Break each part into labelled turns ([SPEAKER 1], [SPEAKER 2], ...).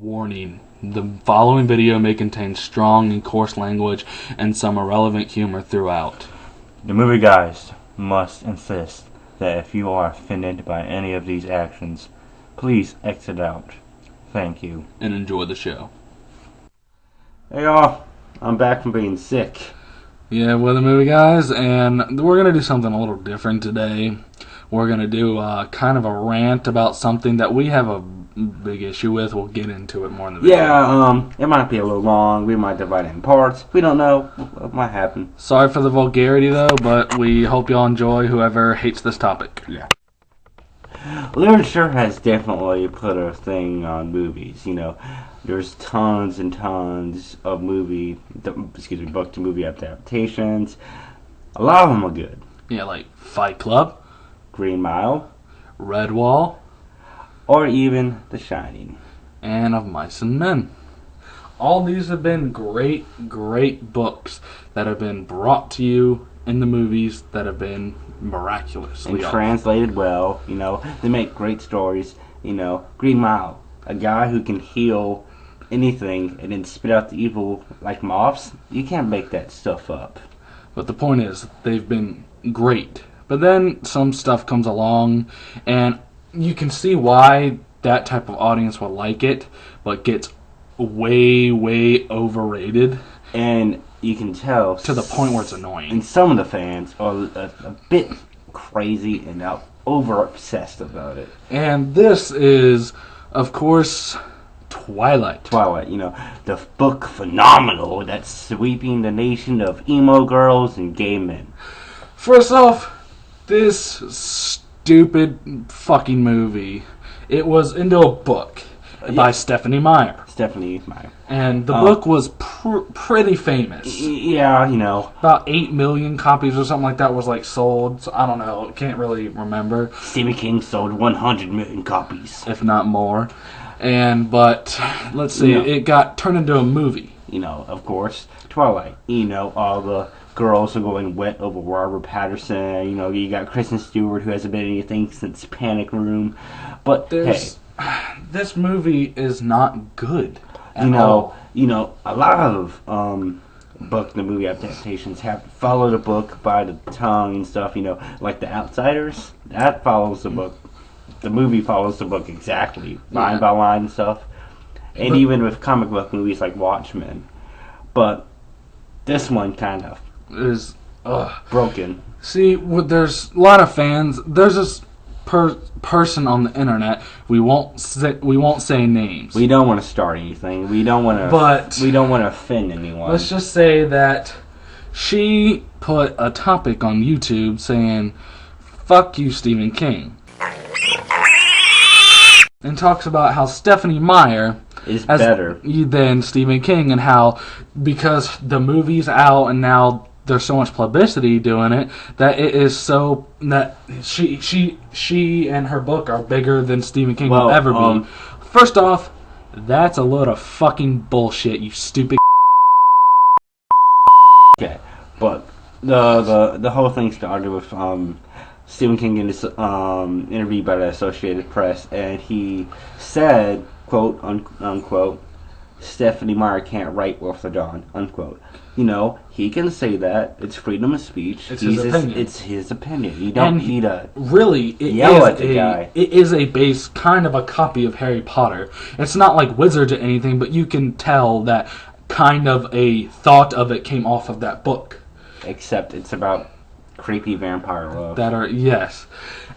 [SPEAKER 1] Warning. The following video may contain strong and coarse language and some irrelevant humor throughout.
[SPEAKER 2] The movie guys must insist that if you are offended by any of these actions, please exit out. Thank you.
[SPEAKER 1] And enjoy the show.
[SPEAKER 2] Hey y'all, I'm back from being sick.
[SPEAKER 1] Yeah, we're the movie guys, and we're going to do something a little different today. We're going to do kind of a rant about something that we have a big issue with. We'll get into it more in the video.
[SPEAKER 2] Yeah, it might be a little long. We might divide it in parts. We don't know what might happen.
[SPEAKER 1] Sorry for the vulgarity, though, but we hope y'all enjoy whoever hates this topic.
[SPEAKER 2] Yeah. Literature has definitely put a thing on movies, you know. There's tons and tons of book to movie adaptations. A lot of them are good.
[SPEAKER 1] Yeah, like Fight Club,
[SPEAKER 2] Green Mile,
[SPEAKER 1] Red Wall,
[SPEAKER 2] or even The Shining.
[SPEAKER 1] and Of Mice and Men. All these have been great books that have been brought to you in the movies that have been miraculously
[SPEAKER 2] And translated well, you know. They make great stories, you know. Green Mile, a guy who can heal anything and then spit out the evil like moths. You can't make that stuff up.
[SPEAKER 1] But the point is, they've been great. But then some stuff comes along, and you can see why that type of audience will like it, but gets way overrated.
[SPEAKER 2] And you can tell
[SPEAKER 1] To the point where it's annoying.
[SPEAKER 2] And some of the fans are a bit crazy and over obsessed about it.
[SPEAKER 1] And this is, of course, Twilight.
[SPEAKER 2] Twilight, you know, the book phenomenal that's sweeping the nation of emo girls and gay men.
[SPEAKER 1] First off, this stupid fucking movie. It was into a book by Stephanie Meyer.
[SPEAKER 2] Stephanie Meyer.
[SPEAKER 1] And the book was pretty famous.
[SPEAKER 2] Yeah, you know.
[SPEAKER 1] About 8 million copies or something like that was like sold. So I don't know. Can't really remember.
[SPEAKER 2] Stephen King sold 100 million copies.
[SPEAKER 1] If not more. But let's see.
[SPEAKER 2] No.
[SPEAKER 1] It got turned into a movie.
[SPEAKER 2] You know, of course, Twilight. You know, all the girls are going wet over Robert Pattinson. You know, you got Kristen Stewart, who hasn't been anything since Panic Room. But
[SPEAKER 1] this movie is not good.
[SPEAKER 2] You know, a lot of book and movie adaptations have to follow the book by the tongue and stuff. You know, like The Outsiders. That follows the book. The movie follows the book exactly, line by line and stuff. And even with comic book movies like Watchmen. But this one kind of
[SPEAKER 1] is
[SPEAKER 2] broken.
[SPEAKER 1] See, there's a lot of fans. There's this person on the internet. We won't say names.
[SPEAKER 2] We don't want to start anything. We don't want to offend anyone.
[SPEAKER 1] Let's just say that she put a topic on YouTube saying, "Fuck you, Stephen King," and talks about how Stephanie Meyer
[SPEAKER 2] is better
[SPEAKER 1] than Stephen King, and how because the movie's out and now there's so much publicity doing it that it is so that she and her book are bigger than Stephen King will ever be. First off, that's a load of fucking bullshit, you stupid.
[SPEAKER 2] Okay, but the whole thing started with Stephen King in this interview by the Associated Press, and he said, quote unquote, Stephanie Meyer can't write worth a darn, unquote. You know, he can say that. It's freedom of speech.
[SPEAKER 1] It's his opinion.
[SPEAKER 2] It's his opinion. You don't need to
[SPEAKER 1] yell
[SPEAKER 2] at the guy.
[SPEAKER 1] It is a base, kind of a copy of Harry Potter. It's not like Wizards or anything, but you can tell that kind of a thought of it came off of that book.
[SPEAKER 2] Except it's about creepy vampire love.
[SPEAKER 1] Yes.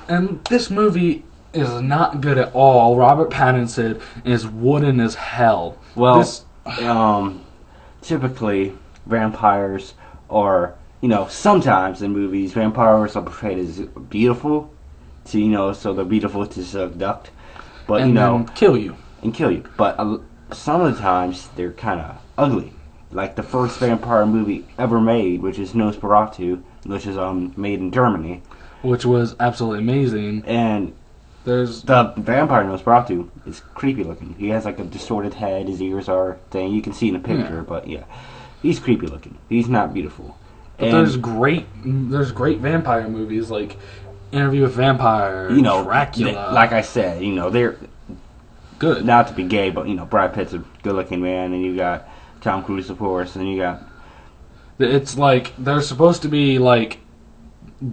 [SPEAKER 1] And this movie is not good at all. Robert Pattinson is wooden as hell.
[SPEAKER 2] Well, typically vampires are, you know, sometimes in movies vampires are portrayed as beautiful, so they're beautiful to seduct, but
[SPEAKER 1] then kill you.
[SPEAKER 2] But some of the times they're kind of ugly, like the first vampire movie ever made, which is Nosferatu, which is made in Germany,
[SPEAKER 1] which was absolutely amazing.
[SPEAKER 2] And the vampire Nosferatu is creepy looking. He has like a distorted head. His ears are thing. You can see in the picture, but yeah, he's creepy looking. He's not beautiful.
[SPEAKER 1] But there's great vampire movies like Interview with Vampire, Dracula.
[SPEAKER 2] Like I said,
[SPEAKER 1] good.
[SPEAKER 2] Not to be gay, but Brad Pitt's a good-looking man, and you got Tom Cruise, of course, and you got.
[SPEAKER 1] It's like they're supposed to be like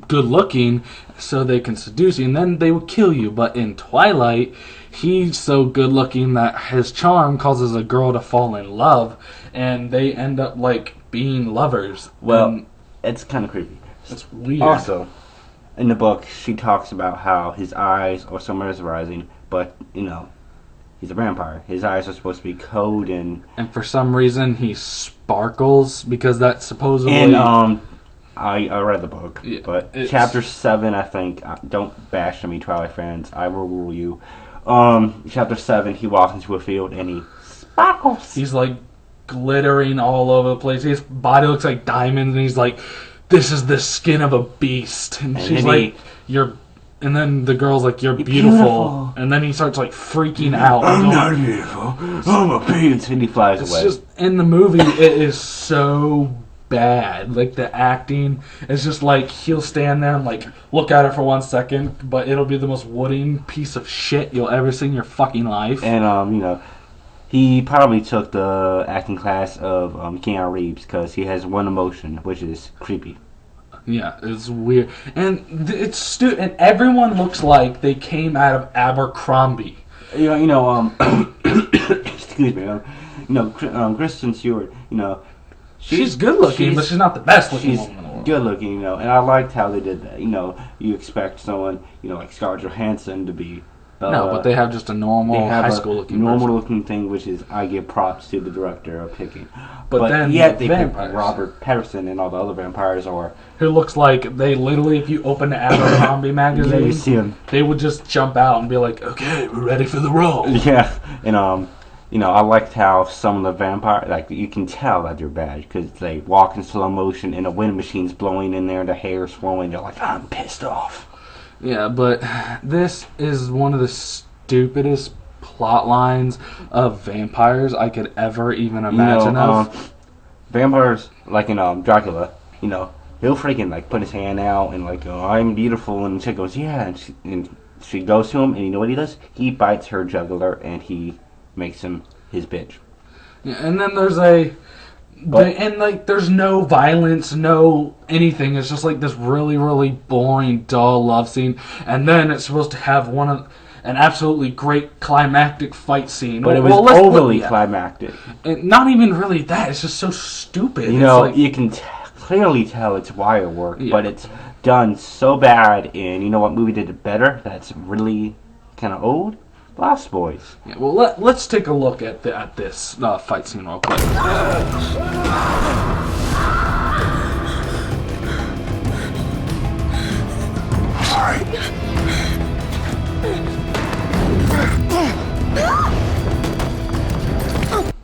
[SPEAKER 1] good looking so they can seduce you, and then they will kill you. But in Twilight, he's so good looking that his charm causes a girl to fall in love, and they end up like being lovers.
[SPEAKER 2] Well, it's kind of creepy.
[SPEAKER 1] It's weird.
[SPEAKER 2] Also, in the book, she talks about how his eyes are so mesmerizing, but he's a vampire. His eyes are supposed to be cold and
[SPEAKER 1] for some reason he sparkles because that's supposedly.
[SPEAKER 2] And I read the book,
[SPEAKER 1] Yeah,
[SPEAKER 2] but
[SPEAKER 1] it's-
[SPEAKER 2] chapter 7, I think. Don't bash on me, Twilight fans. I will rule you. Chapter 7, he walks into a field and he sparkles.
[SPEAKER 1] He's like glittering all over the place. His body looks like diamonds, and he's like, "This is the skin of a beast." And she's
[SPEAKER 2] then
[SPEAKER 1] like, "You're." And then the girl's like, "You're beautiful.
[SPEAKER 2] beautiful."
[SPEAKER 1] And then he starts like freaking out.
[SPEAKER 2] I'm not beautiful. I'm a beast. And he flies
[SPEAKER 1] It's
[SPEAKER 2] away.
[SPEAKER 1] just in the movie, it is so bad. Like the acting, it's just like he'll stand there and like look at it for 1 second, but it'll be the most wooden piece of shit you'll ever see in your fucking life.
[SPEAKER 2] And he probably took the acting class of Keanu Reeves because he has one emotion, which is creepy.
[SPEAKER 1] Yeah, it's weird, and it's stupid. And everyone looks like they came out of Abercrombie.
[SPEAKER 2] Excuse me. Kristen Stewart.
[SPEAKER 1] She's good looking, but she's not the best looking
[SPEAKER 2] She's
[SPEAKER 1] woman in the world.
[SPEAKER 2] good looking, and I liked how they did that. You expect someone, like Scarlett Johansson to be.
[SPEAKER 1] No, but they have just a normal
[SPEAKER 2] They have
[SPEAKER 1] high
[SPEAKER 2] a
[SPEAKER 1] school looking
[SPEAKER 2] normal
[SPEAKER 1] person.
[SPEAKER 2] looking thing, which is I give props to the director of picking.
[SPEAKER 1] But then
[SPEAKER 2] yet
[SPEAKER 1] the
[SPEAKER 2] they picked
[SPEAKER 1] vampires.
[SPEAKER 2] Robert Pattinson and all the other vampires, or
[SPEAKER 1] Who looks like they literally, if you open the Abercrombie
[SPEAKER 2] you
[SPEAKER 1] magazine,
[SPEAKER 2] see him.
[SPEAKER 1] they would just jump out and be like, "Okay, we're ready for the role."
[SPEAKER 2] Yeah, and I liked how some of the vampire, like you can tell that they're bad because they walk in slow motion and the wind machine's blowing in there, the hair's flowing. They're like, I'm pissed off.
[SPEAKER 1] Yeah, but this is one of the stupidest plot lines of vampires I could ever even imagine of.
[SPEAKER 2] Vampires, like in Dracula, he'll freaking like put his hand out and like, oh, I'm beautiful, and the chick goes, yeah, and she goes to him, and you know what he does? He bites her jugular and he makes him his bitch.
[SPEAKER 1] Yeah, and then there's there's no violence, no anything. It's just like this really, really boring, dull love scene, and then it's supposed to have an absolutely great climactic fight scene.
[SPEAKER 2] But it was overly climactic.
[SPEAKER 1] And not even really that. It's just so stupid.
[SPEAKER 2] You can clearly tell it's wire work, but it's done so bad. And you know what movie did it better? That's really kind of old. Lost Boys.
[SPEAKER 1] Yeah, well, let's take a look at this fight scene real quick.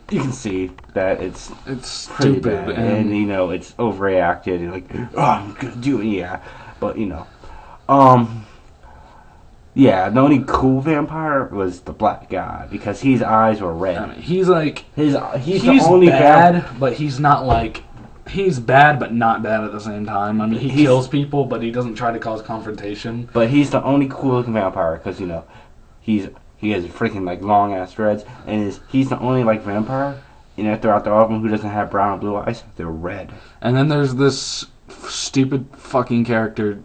[SPEAKER 2] You can see that it's pretty
[SPEAKER 1] stupid,
[SPEAKER 2] bad, and it's overreacted. And like, oh, I'm gonna do it, yeah. But yeah, the only cool vampire was the black guy because his eyes were red.
[SPEAKER 1] I mean, he's like
[SPEAKER 2] he's
[SPEAKER 1] the only bad, but he's not like he's bad, but not bad at the same time. I mean, he kills people, but he doesn't try to cause confrontation.
[SPEAKER 2] But he's the only cool looking vampire because he has freaking like long ass dreads, and he's the only like vampire. Throughout the album, who doesn't have brown or blue eyes? They're red.
[SPEAKER 1] And then there's this stupid fucking character,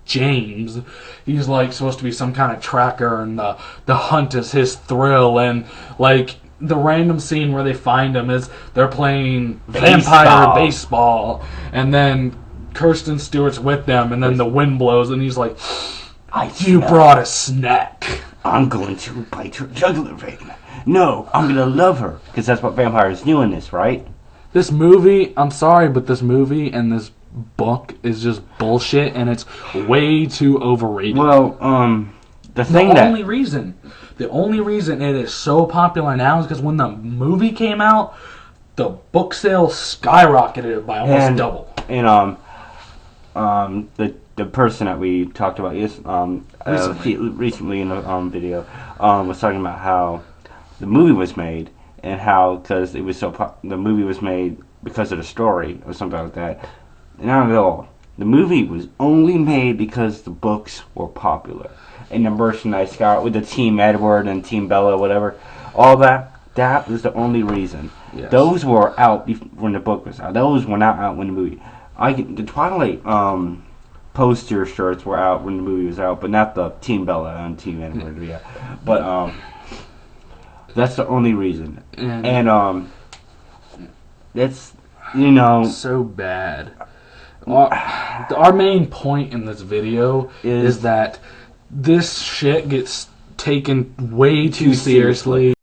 [SPEAKER 1] James. He's like supposed to be some kind of tracker, and the hunt is his thrill. And like the random scene where they find him is they're playing vampire baseball, and then Kirsten Stewart's with them, and then the wind blows, and he's like, "You brought a snack.
[SPEAKER 2] I'm going to bite her jugular vein. No, I'm going to love her." Because that's what vampires do in this, right?
[SPEAKER 1] This movie, I'm sorry, but this movie and this book is just bullshit, and it's way too overrated.
[SPEAKER 2] Well, the only
[SPEAKER 1] reason it is so popular now is because when the movie came out, the book sales skyrocketed by almost double.
[SPEAKER 2] And the person that we talked about recently in a video was talking about how the movie was made and how because it was the movie was made because of the story or something like that. Not at all. The movie was only made because the books were popular. And the merchandise got with the Team Edward and Team Bella, whatever. All that was the only reason.
[SPEAKER 1] Yes.
[SPEAKER 2] Those were out when the book was out. Those were not out when the movie. The Twilight poster shirts were out when the movie was out, but not the Team Bella and Team Edward. Yeah. But that's the only reason. And that's, you know,
[SPEAKER 1] so bad. Our main point in this video is that this shit gets taken way too seriously.